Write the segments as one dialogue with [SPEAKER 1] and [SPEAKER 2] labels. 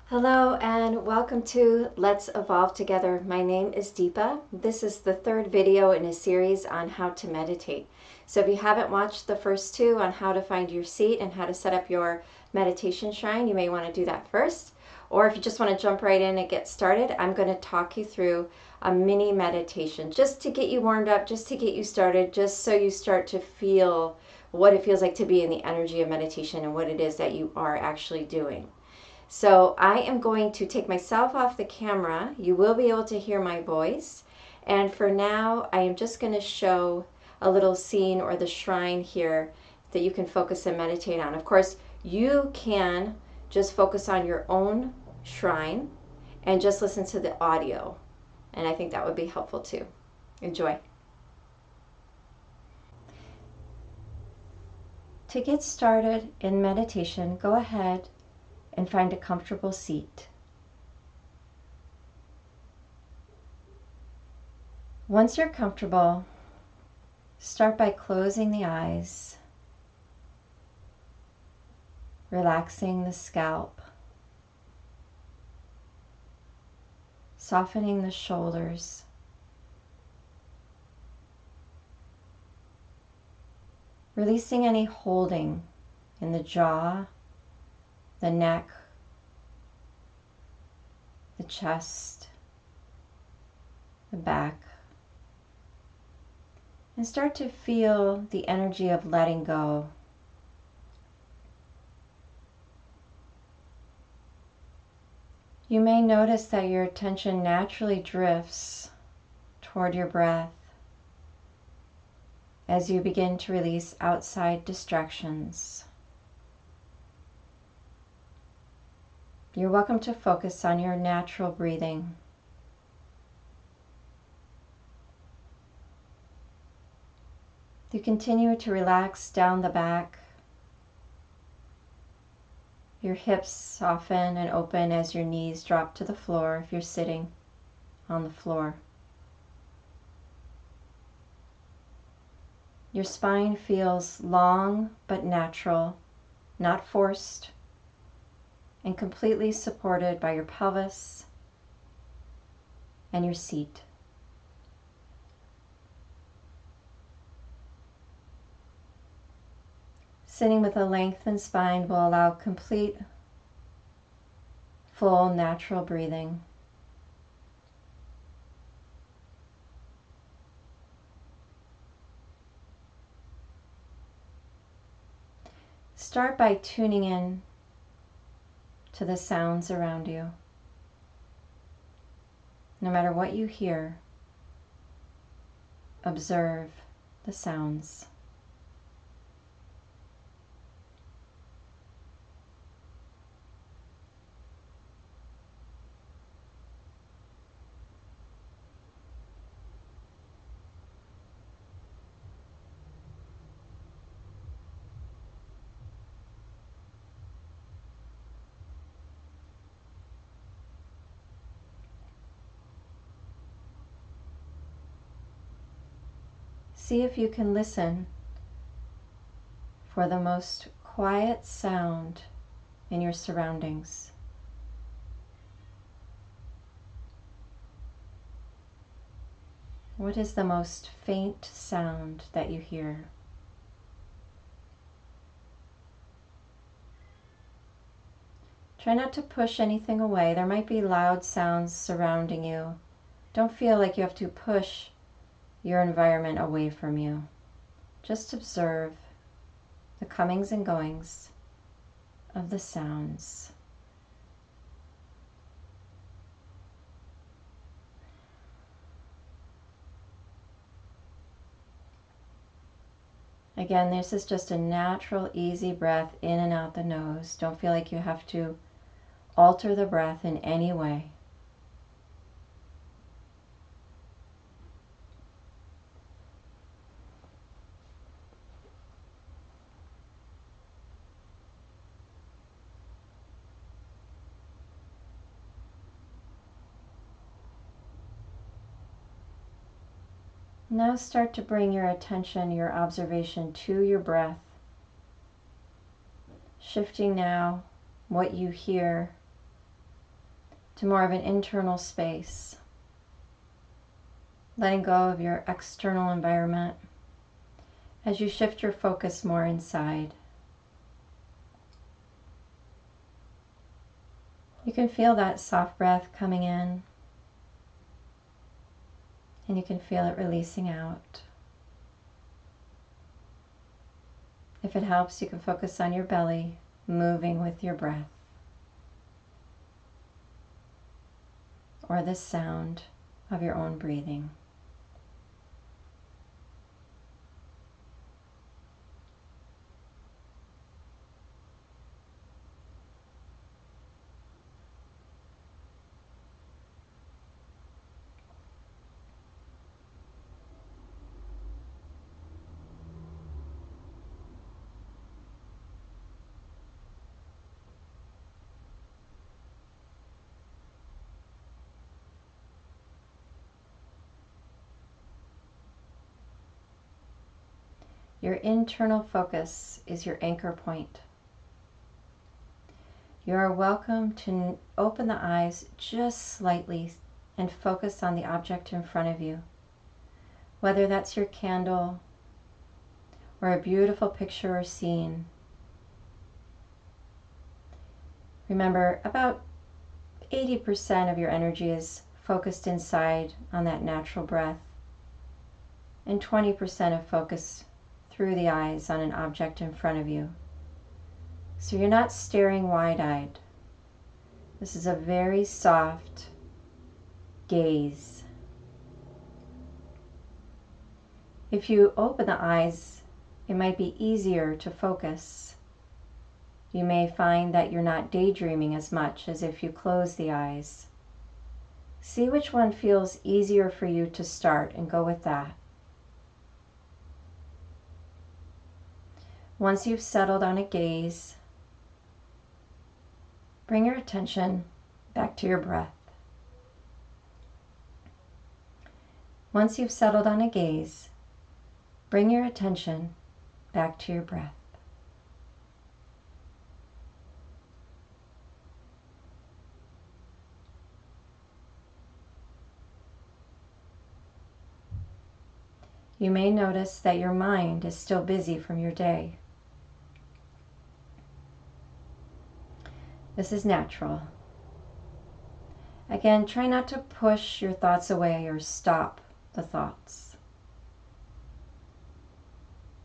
[SPEAKER 1] Hello and welcome to Let's Evolve Together. My name is Deepa. This is the third video in a series on how to meditate. So if you haven't watched the first two on how to find your seat and how to set up your meditation shrine, you may want to do that first. Or if you just want to jump right in and get started, I'm going to talk you through a mini meditation just to get you warmed up, just to get you started, just so you start to feel what it feels like to be in the energy of meditation and what it is that you are actually doing. So I am going to take myself off the camera. You will be able to hear my voice. And for now, I am just going to show a little scene or the shrine here that you can focus and meditate on. Of course, you can just focus on your own shrine and just listen to the audio. And I think that would be helpful too. Enjoy. To get started in meditation, go ahead and find a comfortable seat. Once you're comfortable, start by closing the eyes, relaxing the scalp, softening the shoulders, releasing any holding in the jaw, the neck, the chest, the back, and start to feel the energy of letting go. You may notice that your attention naturally drifts toward your breath as you begin to release outside distractions. You're welcome to focus on your natural breathing. You continue to relax down the back. Your hips soften and open as your knees drop to the floor if you're sitting on the floor. Your spine feels long but natural, not forced, and completely supported by your pelvis and your seat. Sitting with a lengthened spine will allow complete, full, natural breathing. Start by tuning in to the sounds around you. No matter what you hear, observe the sounds. See if you can listen for the most quiet sound in your surroundings. What is the most faint sound that you hear? Try not to push anything away. There might be loud sounds surrounding you. Don't feel like you have to push your environment away from you. Just observe the comings and goings of the sounds. Again, this is just a natural, easy breath in and out the nose. Don't feel like you have to alter the breath in any way. Now start to bring your attention, your observation to your breath. Shifting now what you hear to more of an internal space, letting go of your external environment as you shift your focus more inside. You can feel that soft breath coming in, and you can feel it releasing out. If it helps, you can focus on your belly moving with your breath, or the sound of your own breathing. Your internal focus is your anchor point. You are welcome to open the eyes just slightly and focus on the object in front of you, whether that's your candle or a beautiful picture or scene. Remember, about 80% of your energy is focused inside on that natural breath, and 20% of focus through the eyes on an object in front of you. So you're not staring wide-eyed. This is a very soft gaze. If you open the eyes, it might be easier to focus. You may find that you're not daydreaming as much as if you close the eyes. See which one feels easier for you to start and go with that. Once you've settled on a gaze, bring your attention back to your breath. Once you've settled on a gaze, bring your attention back to your breath. You may notice that your mind is still busy from your day. This is natural. Again, try not to push your thoughts away or stop the thoughts.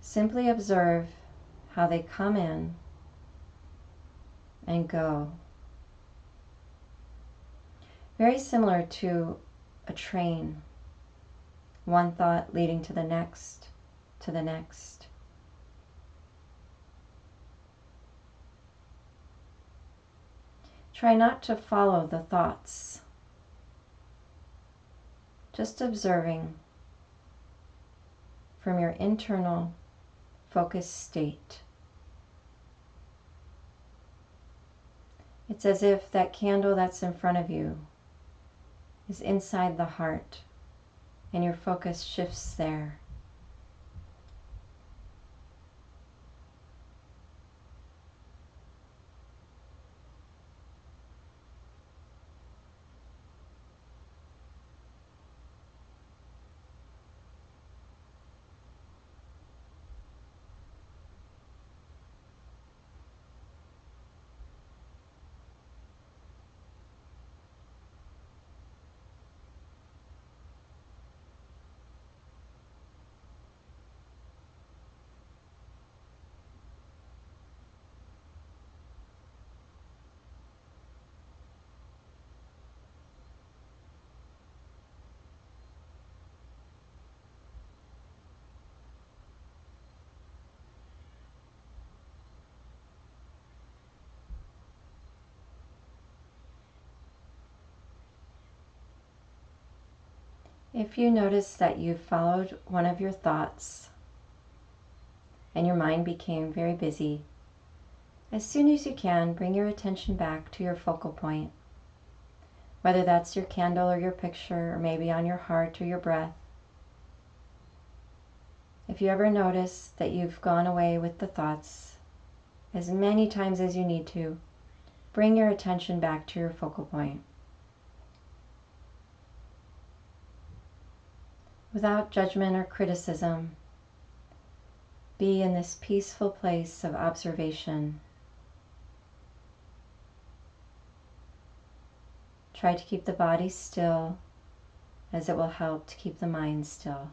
[SPEAKER 1] Simply observe how they come in and go. Very similar to a train. One thought leading to the next, to the next. Try not to follow the thoughts, just observing from your internal focused state. It's as if that candle that's in front of you is inside the heart, and your focus shifts there. If you notice that you followed one of your thoughts and your mind became very busy, as soon as you can, bring your attention back to your focal point, whether that's your candle or your picture, or maybe on your heart or your breath. If you ever notice that you've gone away with the thoughts, as many times as you need to, bring your attention back to your focal point. without judgment or criticism. Be in this peaceful place of observation. Try to keep the body still, as it will help to keep the mind still.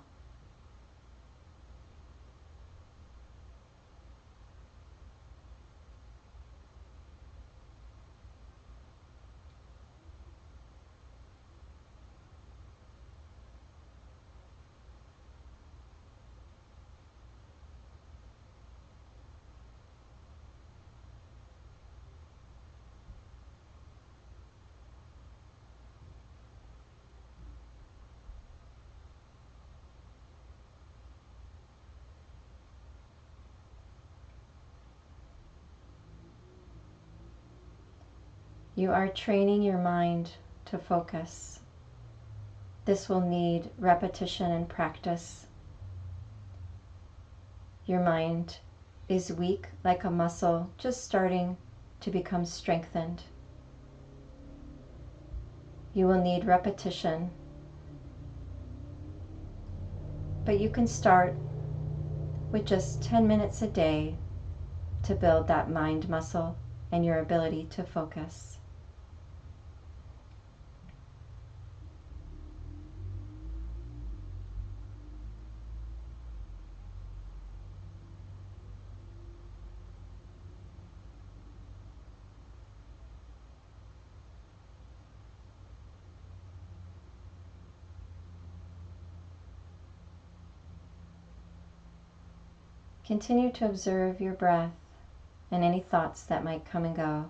[SPEAKER 1] You are training your mind to focus. This will need repetition and practice. Your mind is weak like a muscle just starting to become strengthened. You will need repetition, but you can start with just 10 minutes a day to build that mind muscle and your ability to focus. Continue to observe your breath and any thoughts that might come and go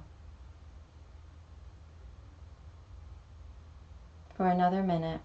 [SPEAKER 1] for another minute.